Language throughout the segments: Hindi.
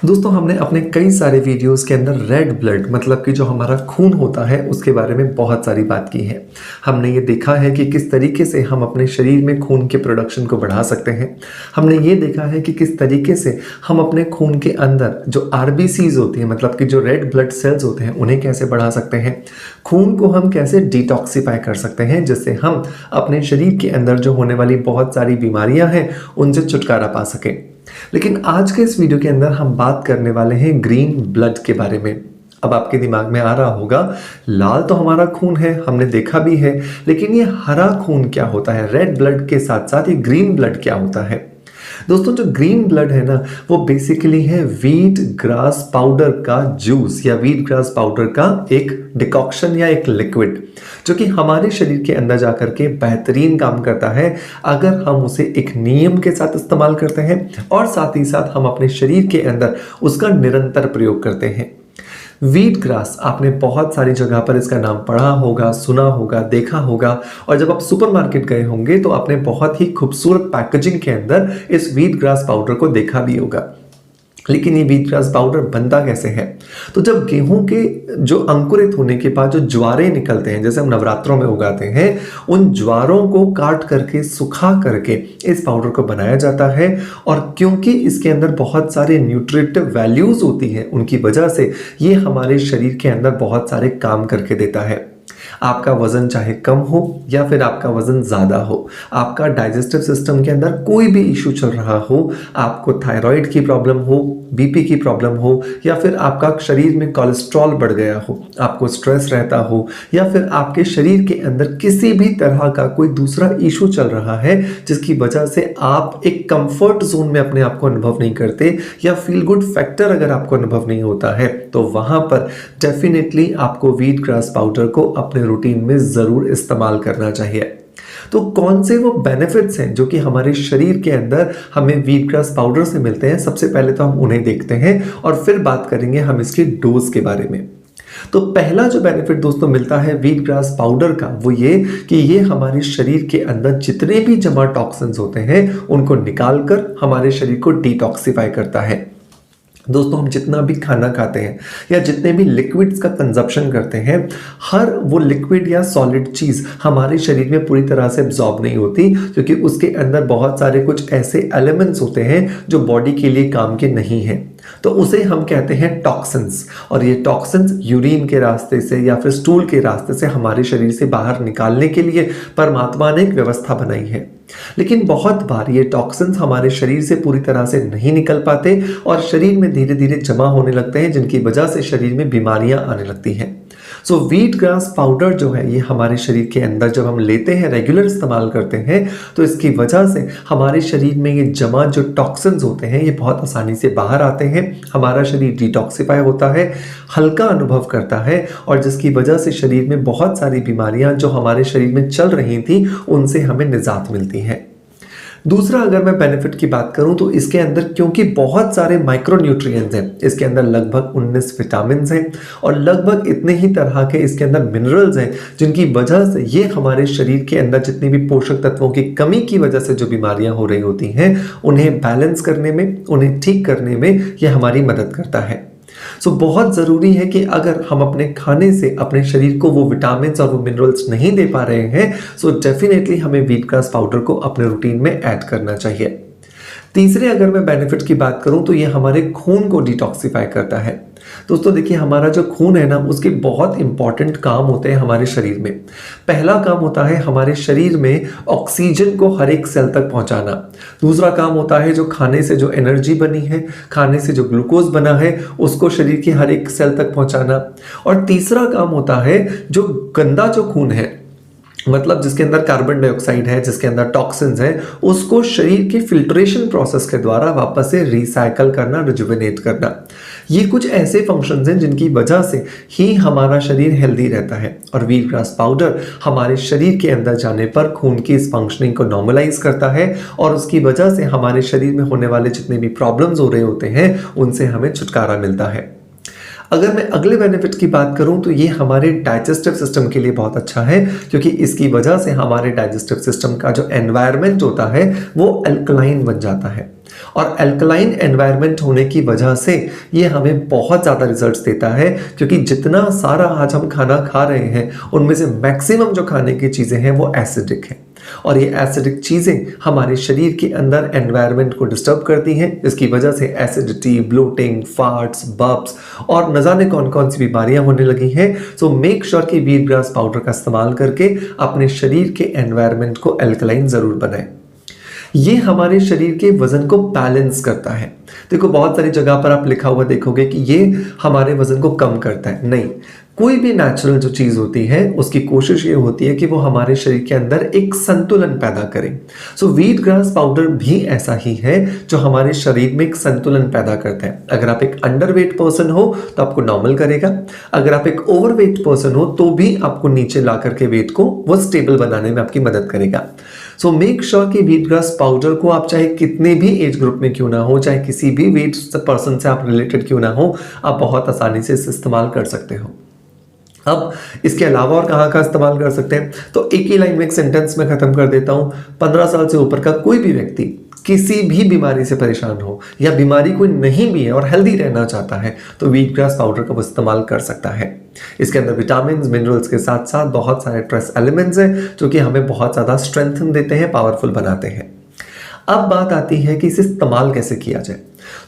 दोस्तों हमने अपने कई सारे वीडियोस के अंदर रेड ब्लड मतलब कि जो हमारा खून होता है उसके बारे में बहुत सारी बात की है। हमने ये देखा है कि किस तरीके से हम अपने शरीर में खून के प्रोडक्शन को बढ़ा सकते हैं। हमने ये देखा है कि किस तरीके से हम अपने खून के अंदर जो आरबीसीज होती हैं मतलब कि जो रेड ब्लड सेल्स होते हैं उन्हें कैसे बढ़ा सकते हैं। खून को हम कैसे डिटॉक्सिफाई कर सकते हैं जिससे हम अपने शरीर के अंदर जो होने वाली बहुत सारी बीमारियां हैं उनसे छुटकारा पा सकें। लेकिन आज के इस वीडियो के अंदर हम बात करने वाले हैं ग्रीन ब्लड के बारे में। अब आपके दिमाग में आ रहा होगा लाल तो हमारा खून है, हमने देखा भी है, लेकिन ये हरा खून क्या होता है? रेड ब्लड के साथ साथ ये ग्रीन ब्लड क्या होता है? दोस्तों जो ग्रीन ब्लड है ना वो बेसिकली है व्हीट ग्रास पाउडर का जूस या व्हीट ग्रास पाउडर का एक डिकॉक्शन या एक लिक्विड जो कि हमारे शरीर के अंदर जाकर के बेहतरीन काम करता है अगर हम उसे एक नियम के साथ इस्तेमाल करते हैं और साथ ही साथ हम अपने शरीर के अंदर उसका निरंतर प्रयोग करते हैं। व्हीट ग्रास आपने बहुत सारी जगह पर इसका नाम पढ़ा होगा, सुना होगा, देखा होगा और जब आप सुपरमार्केट गए होंगे तो आपने बहुत ही खूबसूरत पैकेजिंग के अंदर इस व्हीट ग्रास पाउडर को देखा भी होगा। लेकिन ये व्हीट ग्रास पाउडर बनता कैसे है? तो जब गेहूं के जो अंकुरित होने के बाद जो ज्वारे निकलते हैं जैसे हम नवरात्रों में उगाते हैं, उन ज्वारों को काट करके सुखा करके इस पाउडर को बनाया जाता है। और क्योंकि इसके अंदर बहुत सारे न्यूट्रिटिव वैल्यूज होती हैं उनकी वजह से ये हमारे शरीर के अंदर बहुत सारे काम करके देता है। आपका वजन चाहे कम हो या फिर आपका वजन ज्यादा हो, आपका डाइजेस्टिव सिस्टम के अंदर कोई भी इशू चल रहा हो, आपको थायराइड की प्रॉब्लम हो, बीपी की प्रॉब्लम हो या फिर आपका शरीर में कोलेस्ट्रॉल बढ़ गया हो, आपको स्ट्रेस रहता हो या फिर आपके शरीर के अंदर किसी भी तरह का कोई दूसरा इशू चल रहा है जिसकी वजह से आप एक कंफर्ट जोन में अपने आप को अनुभव नहीं करते या फील गुड फैक्टर अगर आपको अनुभव नहीं होता है तो वहां पर डेफिनेटली आपको व्हीट ग्रास पाउडर को अपने रूटीन में जरूर इस्तेमाल करना चाहिए। तो कौन से वो बेनिफिट्स हैं जो कि हमारे शरीर के अंदर हमें व्हीट ग्रास पाउडर से मिलते हैं? सबसे पहले तो हम उन्हें देखते हैं और फिर बात करेंगे हम इसकी डोज के बारे में। तो पहला जो बेनिफिट दोस्तों मिलता है व्हीट ग्रास पाउडर का वो ये कि ये हमारे शरीर के अंदर जितने भी जमा टॉक्सिन्स होते हैं उनको निकालकर हमारे शरीर को डिटॉक्सिफाई करता है। दोस्तों हम जितना भी खाना खाते हैं या जितने भी लिक्विड्स का कंजप्शन करते हैं, हर वो लिक्विड या सॉलिड चीज हमारे शरीर में पूरी तरह से एब्जॉर्ब नहीं होती क्योंकि उसके अंदर बहुत सारे कुछ ऐसे एलिमेंट्स होते हैं जो बॉडी के लिए काम के नहीं हैं। तो उसे हम कहते हैं टॉक्सिन्स और ये टॉक्सिन्स यूरिन के रास्ते से या फिर स्टूल के रास्ते से हमारे शरीर से बाहर निकालने के लिए परमात्मा ने एक व्यवस्था बनाई है। लेकिन बहुत बार ये टॉक्सिन्स हमारे शरीर से पूरी तरह से नहीं निकल पाते और शरीर में धीरे धीरे जमा होने लगते हैं जिनकी वजह से शरीर में बीमारियां आने लगती हैं। सो व्हीट ग्रास पाउडर जो है ये हमारे शरीर के अंदर जब हम लेते हैं, रेगुलर इस्तेमाल करते हैं तो इसकी वजह से हमारे शरीर में ये जमा जो टॉक्सिन्स होते हैं ये बहुत आसानी से बाहर आते हैं, हमारा शरीर डिटॉक्सिफाई होता है, हल्का अनुभव करता है और जिसकी वजह से शरीर में बहुत सारी बीमारियां जो हमारे शरीर में चल रही थी उनसे हमें निजात मिलती है। दूसरा अगर मैं बेनिफिट की बात करूं तो इसके अंदर क्योंकि बहुत सारे माइक्रो न्यूट्रिएंट्स हैं, इसके अंदर लगभग 19 विटामिन हैं और लगभग इतने ही तरह के इसके अंदर मिनरल्स हैं जिनकी वजह से ये हमारे शरीर के अंदर जितनी भी पोषक तत्वों की कमी की वजह से जो बीमारियां हो रही होती हैं उन्हें बैलेंस करने में, उन्हें ठीक करने में यह हमारी मदद करता है। सो बहुत ज़रूरी है कि अगर हम अपने खाने से अपने शरीर को वो विटामिन्स और वो मिनरल्स नहीं दे पा रहे हैं सो डेफिनेटली हमें व्हीट ग्रास पाउडर को अपने रूटीन में ऐड करना चाहिए। तीसरे अगर मैं बेनिफिट की बात करूं तो ये हमारे खून को डिटॉक्सिफाई करता है। दोस्तों देखिए हमारा जो खून है ना उसके बहुत इंपॉर्टेंट काम होते हैं हमारे शरीर में। पहला काम होता है हमारे शरीर में ऑक्सीजन को हर एक सेल तक पहुंचाना। दूसरा काम होता है जो खाने से जो एनर्जी बनी है, खाने से जो ग्लूकोज बना है उसको शरीर के हर एक सेल तक पहुंचाना। और तीसरा काम होता है जो गंदा जो खून है मतलब जिसके अंदर कार्बन डाइऑक्साइड है, जिसके अंदर टॉक्सिन्स हैं, उसको शरीर के फिल्ट्रेशन प्रोसेस के द्वारा वापस से रिसाइकल करना, रिजुविनेट करना। ये कुछ ऐसे फंक्शंस हैं जिनकी वजह से ही हमारा शरीर हेल्दी रहता है और व्हीट ग्रास पाउडर हमारे शरीर के अंदर जाने पर खून की इस फंक्शनिंग को नॉर्मलाइज करता है और उसकी वजह से हमारे शरीर में होने वाले जितने भी प्रॉब्लम्स हो रहे होते हैं उनसे हमें छुटकारा मिलता है। अगर मैं अगले बेनिफिट की बात करूं तो ये हमारे डाइजेस्टिव सिस्टम के लिए बहुत अच्छा है क्योंकि इसकी वजह से हमारे डाइजेस्टिव सिस्टम का जो एनवायरनमेंट होता है वो अल्कलाइन बन जाता है। और अल्कलाइन एनवायरनमेंट होने की वजह से ये हमें बहुत ज़्यादा रिजल्ट्स देता है, क्योंकि जितना सारा आज हम खाना खा रहे हैं उनमें से मैक्सिमम जो खाने की चीज़ें हैं वो एसिडिक हैं, और ये एसिडिक चीज़ें हमारे शरीर के अंदर एनवायरनमेंट को डिस्टर्ब करती हैं, जिसकी वजह से एसिडिटी, ब्लोटिंग, फार्ट्स, बब्स और न जाने कौन कौन सी बीमारियां होने लगी हैं। सो मेक श्योर कि व्हीट ग्रास पाउडर का इस्तेमाल करके अपने शरीर के एनवायरनमेंट को अल्कलाइन ज़रूर बनाएं। ये हमारे शरीर के वजन को बैलेंस करता है। देखो बहुत सारी जगह पर आप लिखा हुआ देखोगे कि ये हमारे वजन को कम करता है, नहीं। कोई भी नेचुरल जो चीज़ होती है उसकी कोशिश ये होती है कि वो हमारे शरीर के अंदर एक संतुलन पैदा करे। सो व्हीट ग्रास पाउडर भी ऐसा ही है जो हमारे शरीर में एक संतुलन पैदा करता है। अगर आप एक अंडरवेट पर्सन हो तो आपको नॉर्मल करेगा, अगर आप एक ओवरवेट पर्सन हो तो भी आपको नीचे ला करके वेट को वो स्टेबल बनाने में आपकी मदद करेगा। सो मेक श्योर कि व्हीट ग्रास पाउडर को आप चाहे कितने भी एज ग्रुप में क्यों ना हो, चाहे किसी भी वेट पर्सन से आप रिलेटेड क्यों ना हो, आप बहुत आसानी से इसे इस्तेमाल कर सकते हो। अब इसके अलावा और कहाँ का इस्तेमाल कर सकते हैं, तो एक ही लाइन में एक सेंटेंस में खत्म कर देता हूँ। 15 साल से ऊपर का कोई भी व्यक्ति किसी भी बीमारी से परेशान हो या बीमारी कोई नहीं भी है और हेल्दी रहना चाहता है तो व्हीट ग्रास पाउडर का वो इस्तेमाल कर सकता है। इसके अंदर विटामिन मिनरल्स के साथ साथ बहुत सारे ट्रेस एलिमेंट्स हैं जो कि हमें बहुत ज़्यादा स्ट्रेंथन देते हैं, पावरफुल बनाते हैं। अब बात आती है कि इसे इस्तेमाल कैसे किया जाए।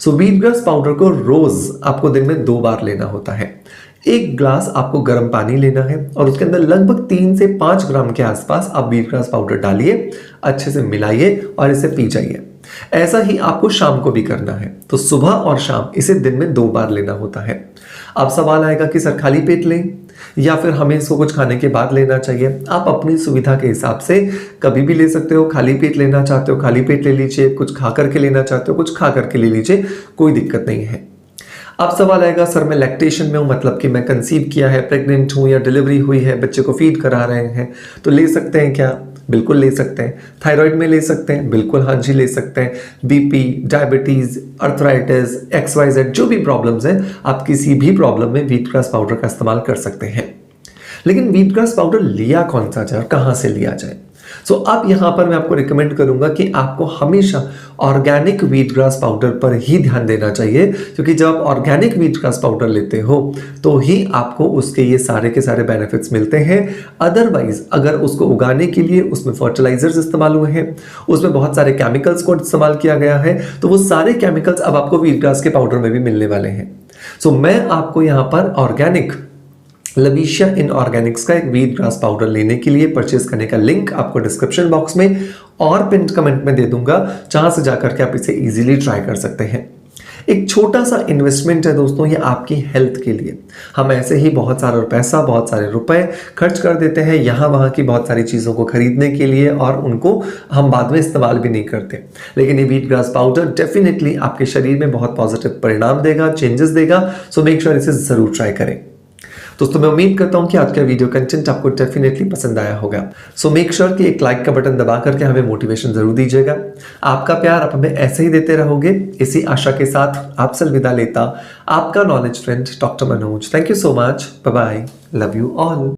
सो व्हीट ग्रास पाउडर को रोज आपको दिन में 2 बार लेना होता है। 1 ग्लास आपको गर्म पानी लेना है और उसके अंदर लगभग 3 से 5 ग्राम के आसपास आप व्हीट ग्रास पाउडर डालिए, अच्छे से मिलाइए और इसे पी जाइए। ऐसा ही आपको शाम को भी करना है, तो सुबह और शाम इसे दिन में 2 बार लेना होता है। अब सवाल आएगा कि सर खाली पेट लें या फिर हमें इसको कुछ खाने के बाद लेना चाहिए। आप अपनी सुविधा के हिसाब से कभी भी ले सकते हो। खाली पेट लेना चाहते हो खाली पेट ले लीजिए, कुछ खा करके लेना चाहते हो कुछ खा करके ले लीजिए, कोई दिक्कत नहीं है। अब सवाल आएगा सर मैं लैक्टेशन में हूँ, मतलब कि मैं कंसीव किया है, प्रेग्नेंट हूँ या डिलीवरी हुई है, बच्चे को फीड करा रहे हैं, तो ले सकते हैं क्या? बिल्कुल ले सकते हैं। थायराइड में ले सकते हैं? बिल्कुल हाँ जी ले सकते हैं। बीपी, डायबिटीज़, अर्थराइटिस, XYZ जो भी प्रॉब्लम्स हैं, आप किसी भी प्रॉब्लम में व्हीट ग्रास पाउडर का इस्तेमाल कर सकते हैं। लेकिन व्हीट ग्रास पाउडर लिया कौन सा जाए और कहाँ से लिया जाए? सो अब यहाँ पर मैं आपको रिकमेंड करूंगा कि आपको हमेशा ऑर्गेनिक व्हीट ग्रास पाउडर पर ही ध्यान देना चाहिए, क्योंकि जब आप ऑर्गेनिक व्हीट ग्रास पाउडर लेते हो तो ही आपको उसके ये सारे के सारे बेनिफिट्स मिलते हैं। अदरवाइज अगर उसको उगाने के लिए उसमें फर्टिलाइजर्स इस्तेमाल हुए हैं, उसमें बहुत सारे केमिकल्स को इस्तेमाल किया गया है, तो वो सारे केमिकल्स अब आपको व्हीट ग्रास के पाउडर में भी मिलने वाले हैं। सो मैं आपको यहाँ पर ऑर्गेनिक लविशिया इनऑर्गेनिक्स का एक व्हीट ग्रास पाउडर लेने के लिए परचेज करने का लिंक आपको डिस्क्रिप्शन बॉक्स में और पिन कमेंट में दे दूंगा, जहां से जाकर के आप इसे इजीली ट्राई कर सकते हैं। एक छोटा सा इन्वेस्टमेंट है दोस्तों ये आपकी हेल्थ के लिए। हम ऐसे ही बहुत सारा पैसा, बहुत सारे रुपए खर्च कर देते हैं यहाँ वहाँ की बहुत सारी चीज़ों को खरीदने के लिए, और उनको हम बाद में इस्तेमाल भी नहीं करते। लेकिन ये व्हीट ग्रास पाउडर डेफिनेटली आपके शरीर में बहुत पॉजिटिव परिणाम देगा, चेंजेस देगा। सो मेक श्योर इसे ज़रूर ट्राई करें। दोस्तों मैं उम्मीद करता हूं कि आज का वीडियो कंटेंट आपको डेफिनेटली पसंद आया होगा। सो मेक श्योर कि एक लाइक का बटन दबा करके हमें मोटिवेशन जरूर दीजिएगा। आपका प्यार आप हमें ऐसे ही देते रहोगे, इसी आशा के साथ आपसे विदा लेता आपका knowledge friend doctor Manoj. Thank you so much, bye bye, love you all.